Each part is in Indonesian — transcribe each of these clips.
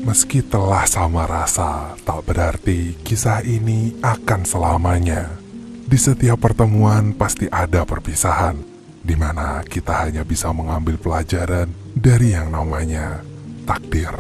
Meski telah sama rasa, tak berarti kisah ini akan selamanya. Di setiap pertemuan pasti ada perpisahan, di mana kita hanya bisa mengambil pelajaran dari yang namanya takdir.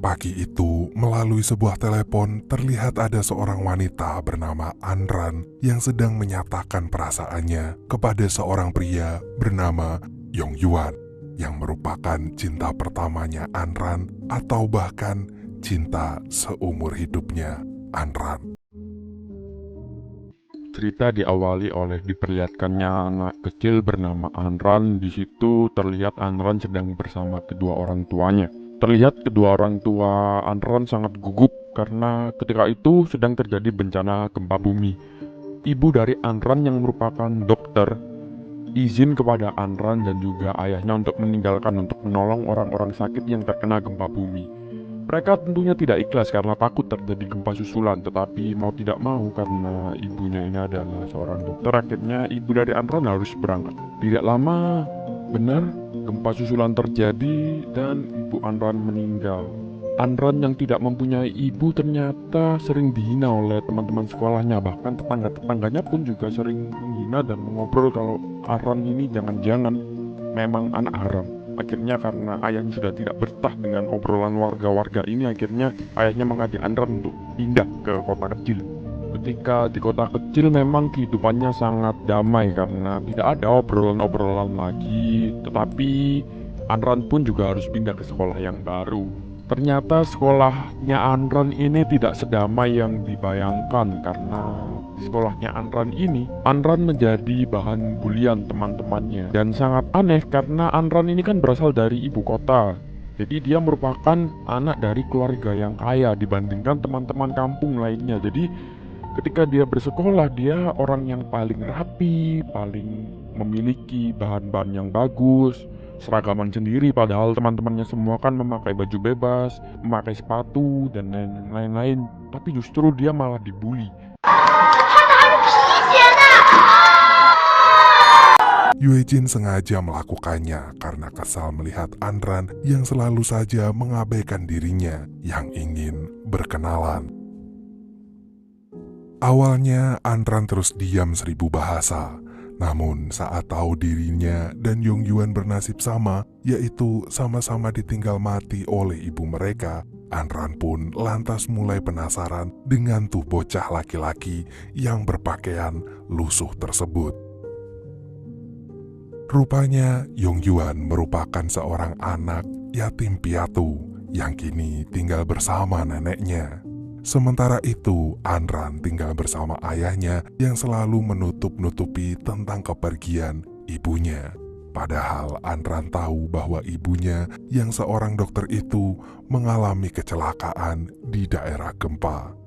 Pagi itu, melalui sebuah telepon, terlihat ada seorang wanita bernama Anran yang sedang menyatakan perasaannya kepada seorang pria bernama Yong Yuan, yang merupakan cinta pertamanya Anran atau bahkan cinta seumur hidupnya Anran. Cerita diawali oleh diperlihatkannya anak kecil bernama Anran. Di situ terlihat Anran sedang bersama kedua orang tuanya. Terlihat kedua orang tua Anran sangat gugup karena ketika itu sedang terjadi bencana gempa bumi. Ibu dari Anran yang merupakan dokter izin kepada Anran dan juga ayahnya untuk meninggalkan untuk menolong orang-orang sakit yang terkena gempa bumi. Mereka tentunya tidak ikhlas karena takut terjadi gempa susulan, tetapi mau tidak mau karena ibunya ini adalah seorang dokter, akhirnya ibu dari Anran harus berangkat. Tidak lama, benar, gempa susulan terjadi dan ibu Anran meninggal. Anran yang tidak mempunyai ibu ternyata sering dihina oleh teman-teman sekolahnya, bahkan tetangga-tetangganya pun juga sering menghina dan mengobrol kalau Anran ini jangan-jangan memang anak haram. Akhirnya karena ayahnya sudah tidak betah dengan obrolan warga-warga ini, akhirnya ayahnya mengajak Andran untuk pindah ke kota kecil. Ketika di kota kecil memang kehidupannya sangat damai karena tidak ada obrolan-obrolan lagi. Tetapi Andran pun juga harus pindah ke sekolah yang baru. Ternyata sekolahnya Andran ini tidak sedamai yang dibayangkan karena di sekolahnya Andran ini, Andran menjadi bahan bulian teman-temannya. Dan sangat aneh karena Andran ini kan berasal dari ibu kota. Jadi dia merupakan anak dari keluarga yang kaya dibandingkan teman-teman kampung lainnya. Jadi ketika dia bersekolah, dia orang yang paling rapi, paling memiliki bahan-bahan yang bagus, seragaman sendiri, padahal teman-temannya semua kan memakai baju bebas, memakai sepatu, dan lain-lain. Tapi justru dia malah dibully. Yue Jin sengaja melakukannya karena kesal melihat Anran yang selalu saja mengabaikan dirinya yang ingin berkenalan. Awalnya Anran terus diam 1000 bahasa, namun saat tahu dirinya dan Yong Yuan bernasib sama, yaitu sama-sama ditinggal mati oleh ibu mereka, Anran pun lantas mulai penasaran dengan tuh bocah laki-laki yang berpakaian lusuh tersebut. Rupanya Yong Yuan merupakan seorang anak yatim piatu yang kini tinggal bersama neneknya. Sementara itu, Anran tinggal bersama ayahnya yang selalu menutup-nutupi tentang kepergian ibunya. Padahal Anran tahu bahwa ibunya yang seorang dokter itu mengalami kecelakaan di daerah gempa.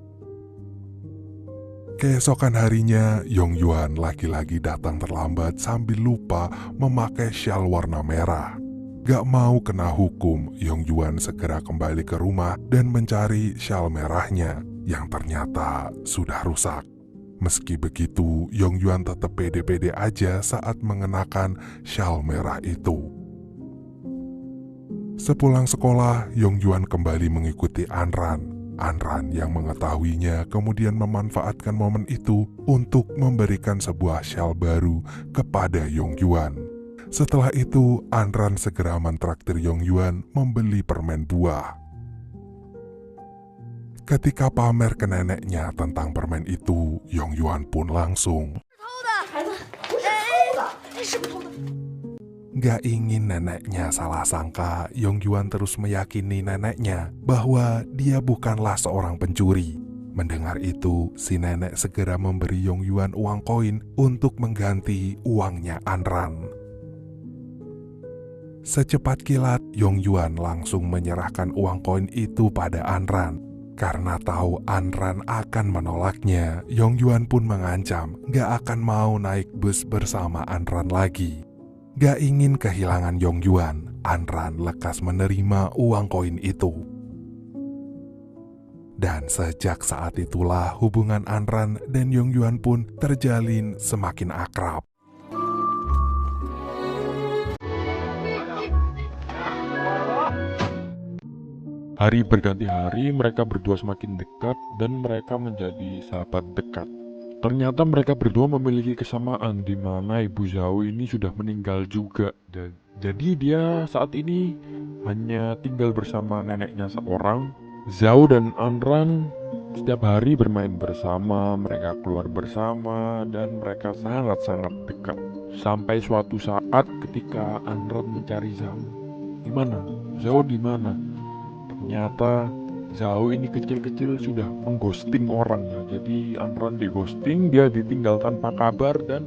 Keesokan harinya, Yong Yuan lagi-lagi datang terlambat sambil lupa memakai syal warna merah. Gak mau kena hukum, Yong Yuan segera kembali ke rumah dan mencari syal merahnya yang ternyata sudah rusak. Meski begitu, Yong Yuan tetap pede-pede aja saat mengenakan syal merah itu. Sepulang sekolah, Yong Yuan kembali mengikuti Anran. Anran yang mengetahuinya kemudian memanfaatkan momen itu untuk memberikan sebuah syal baru kepada Yong Yuan. Setelah itu, Anran segera mentraktir Yong Yuan membeli permen buah. Ketika pamer ke neneknya tentang permen itu, Yong Yuan pun langsung gak ingin neneknya salah sangka. Yong Yuan terus meyakini neneknya bahwa dia bukanlah seorang pencuri. Mendengar itu, si nenek segera memberi Yong Yuan uang koin untuk mengganti uangnya Anran. Secepat kilat, Yong Yuan langsung menyerahkan uang koin itu pada Anran. Karena tahu Anran akan menolaknya, Yong Yuan pun mengancam gak akan mau naik bus bersama Anran lagi. Gak ingin kehilangan Yong Yuan, Anran lekas menerima uang koin itu. Dan sejak saat itulah hubungan Anran dan Yongyuan pun terjalin semakin akrab. Hari berganti hari, mereka berdua semakin dekat dan mereka menjadi sahabat dekat. Ternyata mereka berdua memiliki kesamaan di mana Ibu Zhao ini sudah meninggal juga. Jadi dia saat ini hanya tinggal bersama neneknya seorang. Zhao dan Anran setiap hari bermain bersama, mereka keluar bersama, dan mereka sangat-sangat dekat. Sampai suatu saat ketika Anran mencari Zhao. Di mana? Zhao di mana? Ternyata Zhao ini kecil-kecil sudah mengghosting orang ya. Jadi Anran di ghosting, dia ditinggal tanpa kabar dan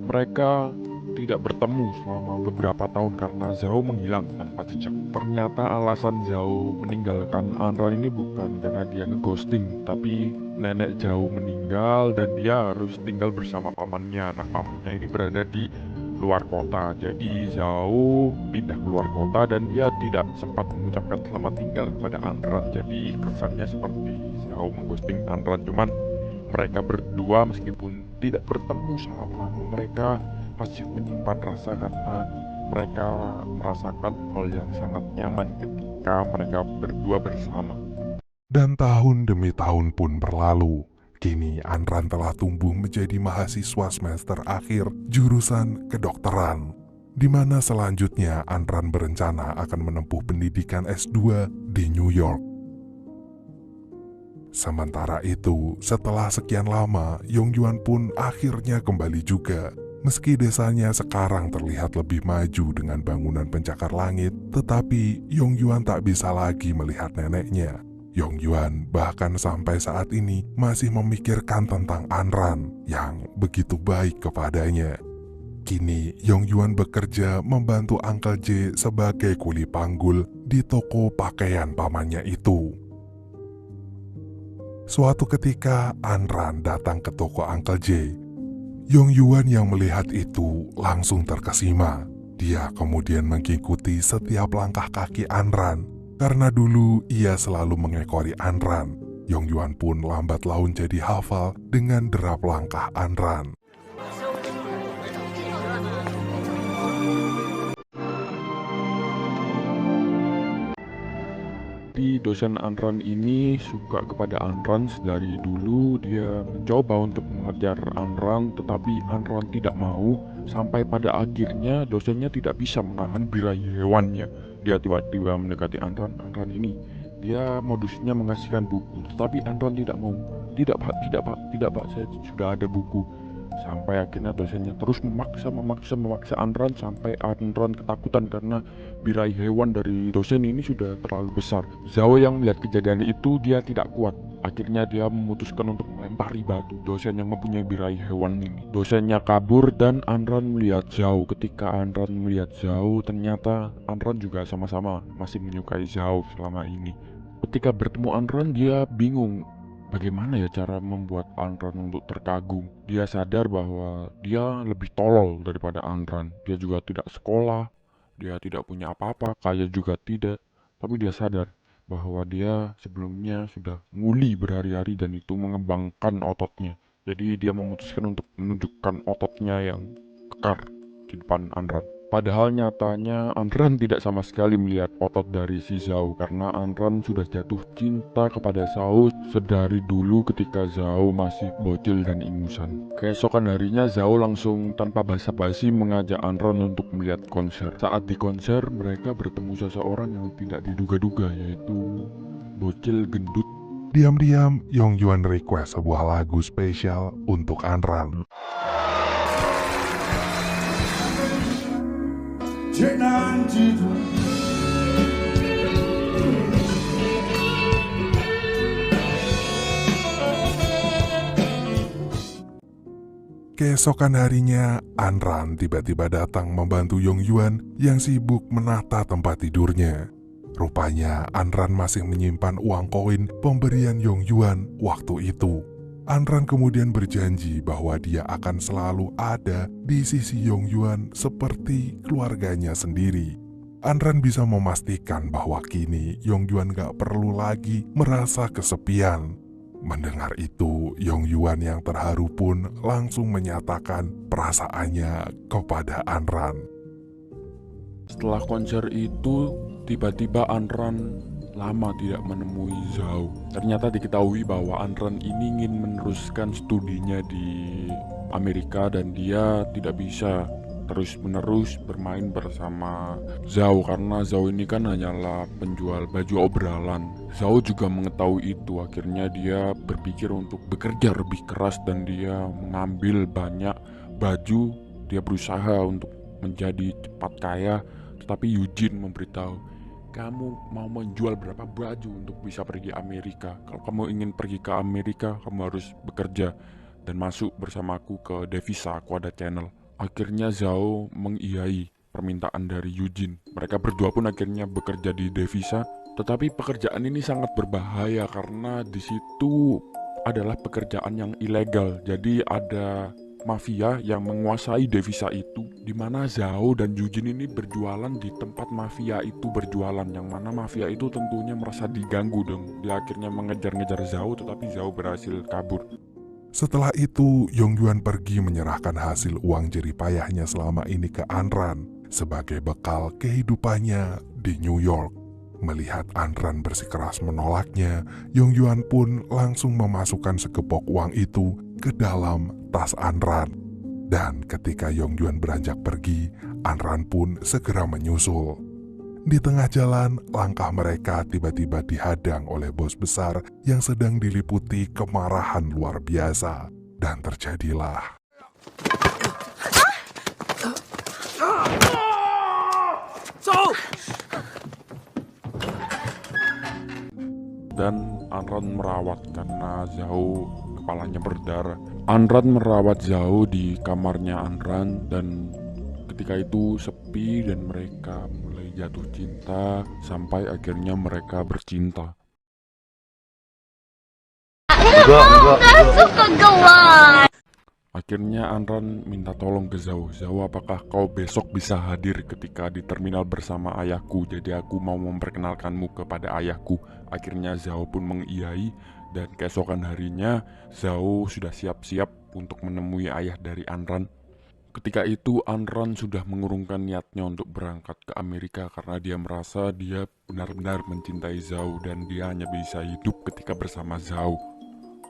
mereka tidak bertemu selama beberapa tahun karena Zhao menghilang tanpa jejak. Ternyata alasan Zhao meninggalkan Anran ini bukan karena dia ngeghosting, tapi nenek Zhao meninggal dan dia harus tinggal bersama pamannya. Nah, pamannya ini berada di luar kota, jadi Zhao pindah keluar kota dan dia tidak sempat mengucapkan selamat tinggal kepada Anran. Jadi kesannya seperti Zhao mengghosting Anran, cuman mereka berdua meskipun tidak bertemu selama, mereka masih menyimpan rasa karena mereka merasakan hal yang sangat nyaman ketika mereka berdua bersama. Dan tahun demi tahun pun berlalu. Kini Anran telah tumbuh menjadi mahasiswa semester akhir jurusan kedokteran, di mana selanjutnya Anran berencana akan menempuh pendidikan S2 di New York. Sementara itu, setelah sekian lama, Yongyuan pun akhirnya kembali juga. Meski desanya sekarang terlihat lebih maju dengan bangunan pencakar langit, tetapi Yongyuan tak bisa lagi melihat neneknya. Yongyuan bahkan sampai saat ini masih memikirkan tentang Anran yang begitu baik kepadanya. Kini Yongyuan bekerja membantu Uncle J sebagai kuli panggul di toko pakaian pamannya itu. Suatu ketika Anran datang ke toko Uncle J. Yongyuan yang melihat itu langsung terkesima. Dia kemudian mengikuti setiap langkah kaki Anran. Karena dulu ia selalu mengekori Anran. Yongyuan pun lambat laun jadi hafal dengan derap langkah Anran. Jadi dosen Anran ini suka kepada Anran dari dulu. Dia mencoba untuk mengejar Anran, tetapi Anran tidak mau. Sampai pada akhirnya dosennya tidak bisa menahan birahi hewannya. Dia tiba-tiba mendekati Anran. Anran ini dia modusnya mengasihkan buku, tetapi Anran tidak mau. Tidak pak, tidak pak, tidak pak, saya sudah ada buku. Sampai akhirnya dosennya terus memaksa Anran sampai Anran ketakutan karena birahi hewan dari dosen ini sudah terlalu besar. Zhao yang melihat kejadian itu dia tidak kuat. Akhirnya dia memutuskan untuk melempari batu dosen yang mempunyai birahi hewan ini. Dosennya kabur dan Anran melihat Zhao. Ketika Anran melihat Zhao, ternyata Anran juga sama-sama masih menyukai Zhao selama ini. Ketika bertemu Anran, dia bingung bagaimana ya cara membuat Anran untuk terkagum. Dia sadar bahwa dia lebih tolol daripada Anran. Dia juga tidak sekolah, dia tidak punya apa-apa, kaya juga tidak. Tapi dia sadar bahwa dia sebelumnya sudah nguli berhari-hari dan itu mengembangkan ototnya. Jadi dia memutuskan untuk menunjukkan ototnya yang kekar di depan Anran. Padahal nyatanya Anran tidak sama sekali melihat otot dari si Zhao karena Anran sudah jatuh cinta kepada Zhao sedari dulu ketika Zhao masih bocil dan ingusan. Keesokan harinya Zhao langsung tanpa basa-basi mengajak Anran untuk melihat konser. Saat di konser mereka bertemu seseorang yang tidak diduga-duga, yaitu bocil gendut. Diam-diam Yongyuan request sebuah lagu spesial untuk Anran. Keesokan harinya, Anran tiba-tiba datang membantu Yongyuan yang sibuk menata tempat tidurnya. Rupanya Anran masih menyimpan uang koin pemberian Yongyuan waktu itu. Anran kemudian berjanji bahwa dia akan selalu ada di sisi Yongyuan seperti keluarganya sendiri. Anran bisa memastikan bahwa kini Yongyuan gak perlu lagi merasa kesepian. Mendengar itu, Yongyuan yang terharu pun langsung menyatakan perasaannya kepada Anran. Setelah konser itu, tiba-tiba Anran lama tidak menemui Zhao. Ternyata diketahui bahwa Anran ini ingin meneruskan studinya di Amerika dan dia tidak bisa terus-menerus bermain bersama Zhao karena Zhao ini kan hanyalah penjual baju obralan. Zhao juga mengetahui itu, akhirnya dia berpikir untuk bekerja lebih keras dan dia mengambil banyak baju. Dia berusaha untuk menjadi cepat kaya, tetapi Eugene memberitahu, kamu mau menjual berapa baju untuk bisa pergi Amerika? Kalau kamu ingin pergi ke Amerika, kamu harus bekerja dan masuk bersamaku ke Devisa, aku ada channel. Akhirnya Zhao mengiyai permintaan dari Eugene. Mereka berdua pun akhirnya bekerja di Devisa. Tetapi pekerjaan ini sangat berbahaya karena di situ adalah pekerjaan yang ilegal. Jadi ada mafia yang menguasai Devisa itu, di mana Zhao dan Eugene ini berjualan di tempat mafia itu berjualan, yang mana mafia itu tentunya merasa diganggu dong. Dia akhirnya mengejar-ngejar Zhao, tetapi Zhao berhasil kabur. Setelah itu, Yongyuan pergi menyerahkan hasil uang jeripayahnya selama ini ke Anran sebagai bekal kehidupannya di New York. Melihat Anran bersikeras menolaknya, Yongyuan pun langsung memasukkan segepok uang itu ke dalam tas Anran. Dan ketika Yongyuan beranjak pergi, Anran pun segera menyusul. Di tengah jalan, langkah mereka tiba-tiba dihadang oleh bos besar yang sedang diliputi kemarahan luar biasa. Dan terjadilah. Dan Anran merawat karena Zhao kepalanya berdarah. Anran merawat Zhao di kamarnya Anran dan ketika itu sepi dan mereka mulai jatuh cinta sampai akhirnya mereka bercinta. Akhirnya Anran minta tolong ke Zhao. Zhao, apakah kau besok bisa hadir ketika di terminal bersama ayahku? Jadi aku mau memperkenalkanmu kepada ayahku. Akhirnya Zhao pun mengiyai dan keesokan harinya Zhao sudah siap-siap untuk menemui ayah dari Anran. Ketika itu Anran sudah mengurungkan niatnya untuk berangkat ke Amerika karena dia merasa dia benar-benar mencintai Zhao dan dia hanya bisa hidup ketika bersama Zhao.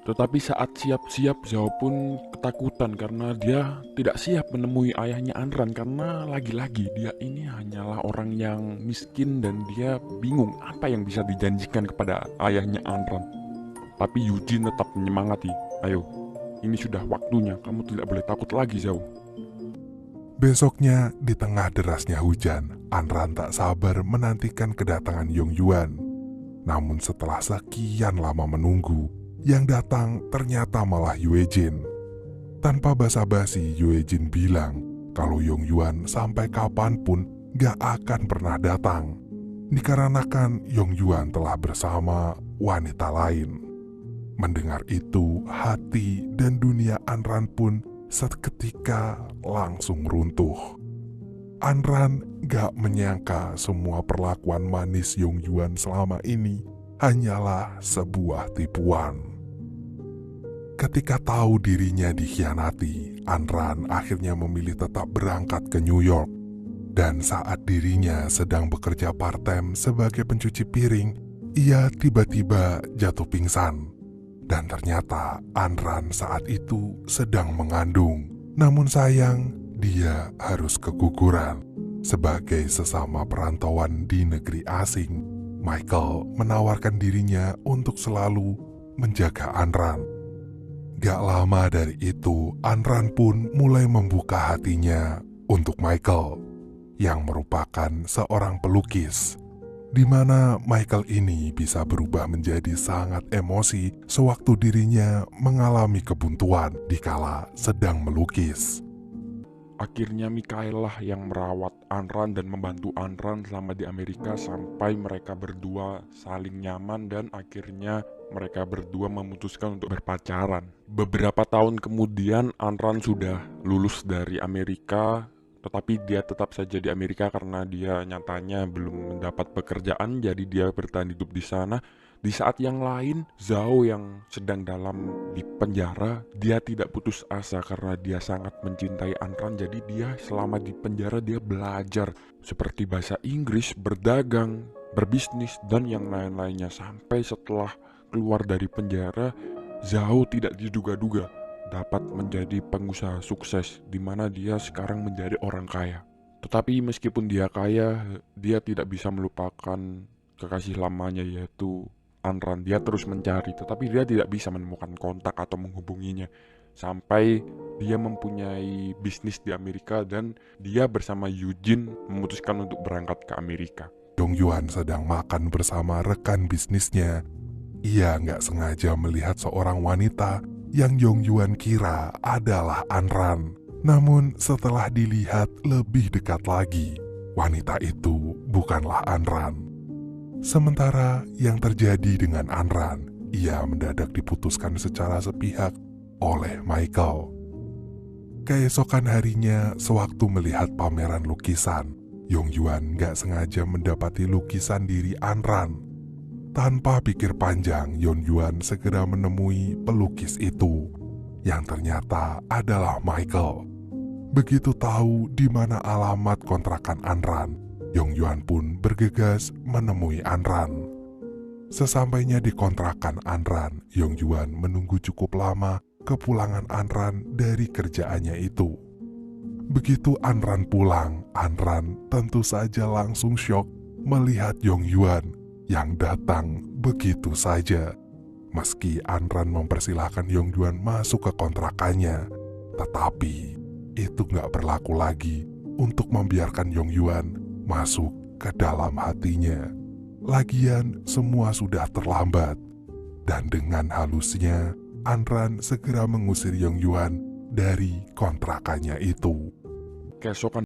Tetapi saat siap-siap Zhao pun ketakutan karena dia tidak siap menemui ayahnya Anran karena lagi-lagi dia ini hanyalah orang yang miskin dan dia bingung apa yang bisa dijanjikan kepada ayahnya Anran. Tapi Eugene tetap menyemangati, ayo, ini sudah waktunya, kamu tidak boleh takut lagi Zhao. Besoknya, di tengah derasnya hujan, Anran tak sabar menantikan kedatangan Yongyuan. Namun setelah sekian lama menunggu, yang datang ternyata malah Yuejin. Tanpa basa-basi, Yuejin bilang kalau Yongyuan sampai kapanpun gak akan pernah datang, dikarenakan Yongyuan telah bersama wanita lain. Mendengar itu, hati dan dunia Anran pun seketika langsung runtuh. Anran gak menyangka semua perlakuan manis Yongyuan selama ini hanyalah sebuah tipuan. Ketika tahu dirinya dikhianati, Anran akhirnya memilih tetap berangkat ke New York. Dan saat dirinya sedang bekerja part-time sebagai pencuci piring, ia tiba-tiba jatuh pingsan. Dan ternyata Anran saat itu sedang mengandung. Namun sayang, dia harus keguguran. Sebagai sesama perantauan di negeri asing, Michael menawarkan dirinya untuk selalu menjaga Anran. Gak lama dari itu, Anran pun mulai membuka hatinya untuk Michael, yang merupakan seorang pelukis, di mana Michael ini bisa berubah menjadi sangat emosi sewaktu dirinya mengalami kebuntuan dikala sedang melukis. Akhirnya Michael lah yang merawat Anran dan membantu Anran selama di Amerika sampai mereka berdua saling nyaman dan akhirnya mereka berdua memutuskan untuk berpacaran. Beberapa tahun kemudian Anran sudah lulus dari Amerika, tetapi dia tetap saja di Amerika karena dia nyatanya belum mendapat pekerjaan, jadi dia bertahan hidup di sana. Di saat yang lain, Zhao yang sedang dalam di penjara, dia tidak putus asa karena dia sangat mencintai Anran. Jadi dia selama di penjara dia belajar seperti bahasa Inggris, berdagang, berbisnis, dan yang lain-lainnya. Sampai setelah keluar dari penjara, Zhao tidak diduga-duga dapat menjadi pengusaha sukses, di mana dia sekarang menjadi orang kaya. Tetapi meskipun dia kaya, dia tidak bisa melupakan kekasih lamanya yaitu Anran. Dia terus mencari, tetapi dia tidak bisa menemukan kontak atau menghubunginya. Sampai dia mempunyai bisnis di Amerika dan dia bersama Eugene memutuskan untuk berangkat ke Amerika. Dongyuan sedang makan bersama rekan bisnisnya. Ia nggak sengaja melihat seorang wanita yang Dongyuan kira adalah Anran. Namun setelah dilihat lebih dekat lagi, wanita itu bukanlah Anran. Sementara yang terjadi dengan Anran, ia mendadak diputuskan secara sepihak oleh Michael. Keesokan harinya, sewaktu melihat pameran lukisan, Dongyuan gak sengaja mendapati lukisan diri Anran. Tanpa pikir panjang, Dongyuan segera menemui pelukis itu, yang ternyata adalah Michael. Begitu tahu di mana alamat kontrakan Anran, Dongyuan pun bergegas menemui Anran. Sesampainya di kontrakan Anran, Dongyuan menunggu cukup lama kepulangan Anran dari kerjaannya itu. Begitu Anran pulang, Anran tentu saja langsung syok melihat Dongyuan yang datang begitu saja. Meski Anran mempersilahkan Dongyuan masuk ke kontrakannya, tetapi itu gak berlaku lagi untuk membiarkan Dongyuan masuk ke dalam hatinya. Lagian semua sudah terlambat. Dan dengan halusnya, Anran segera mengusir Dongyuan dari kontrakannya itu. Keesokan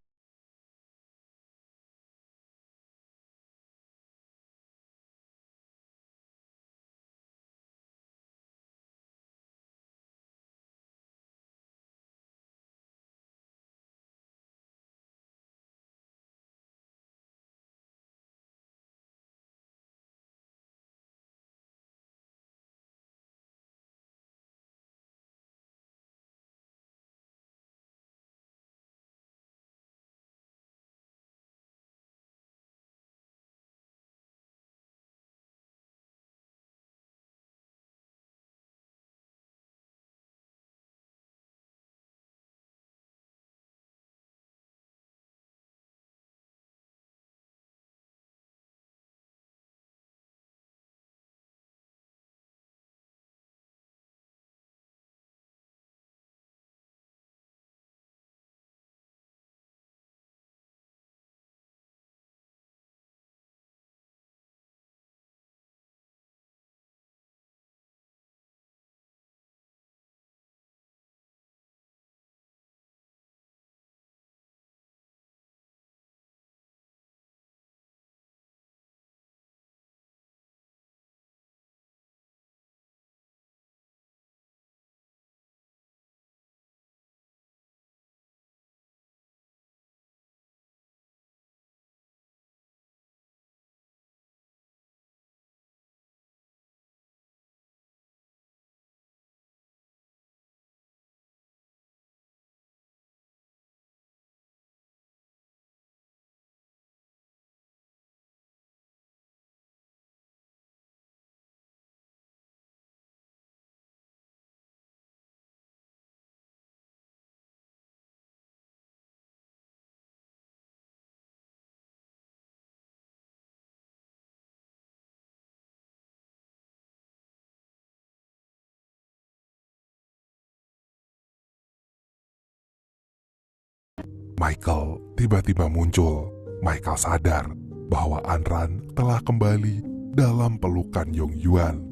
Michael tiba-tiba muncul. Michael sadar bahwa Anran telah kembali dalam pelukan Dongyuan.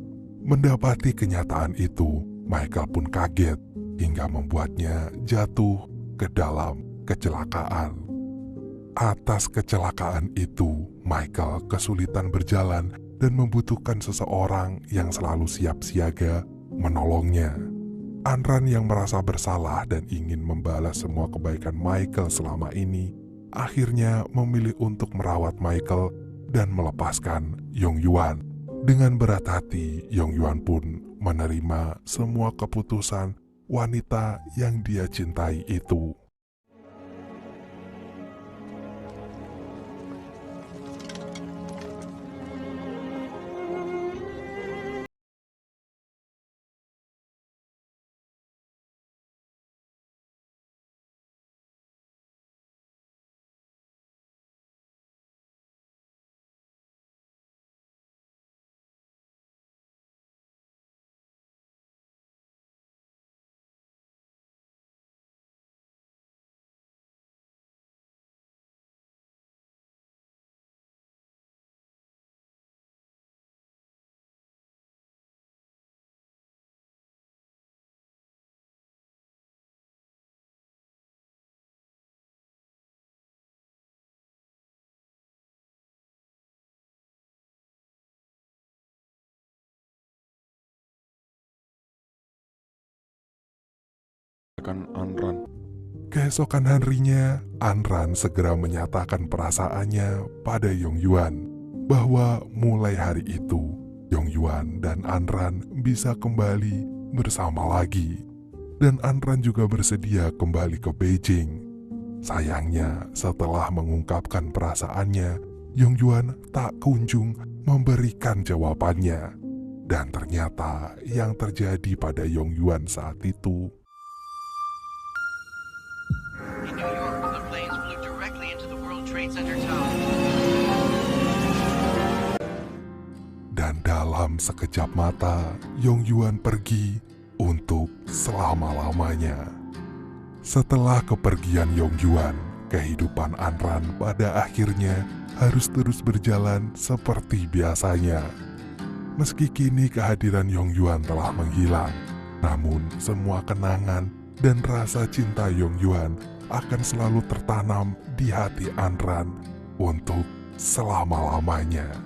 Mendapati kenyataan itu, Michael pun kaget hingga membuatnya jatuh ke dalam kecelakaan. Atas kecelakaan itu, Michael kesulitan berjalan dan membutuhkan seseorang yang selalu siap siaga menolongnya. Anran yang merasa bersalah dan ingin membalas semua kebaikan Michael selama ini, akhirnya memilih untuk merawat Michael dan melepaskan Yong Yuan. Dengan berat hati, Yong Yuan pun menerima semua keputusan wanita yang dia cintai itu. Anran. Keesokan harinya, Anran segera menyatakan perasaannya pada Yong Yuan bahwa mulai hari itu, Yong Yuan dan Anran bisa kembali bersama lagi. Dan Anran juga bersedia kembali ke Beijing. Sayangnya, setelah mengungkapkan perasaannya, Yong Yuan tak kunjung memberikan jawabannya. Dan ternyata yang terjadi pada Yong Yuan saat itu, In New York, the planes flew directly into the World Trade Center tower. dan dalam sekejap mata, Yong Yuan pergi untuk selama-lamanya. Setelah kepergian Yong Yuan, kehidupan Anran pada akhirnya harus terus berjalan seperti biasanya. Meski kini kehadiran Yong Yuan telah menghilang, namun semua kenangan dan rasa cinta Yong Yuan akan selalu tertanam di hati Anran untuk selama-lamanya.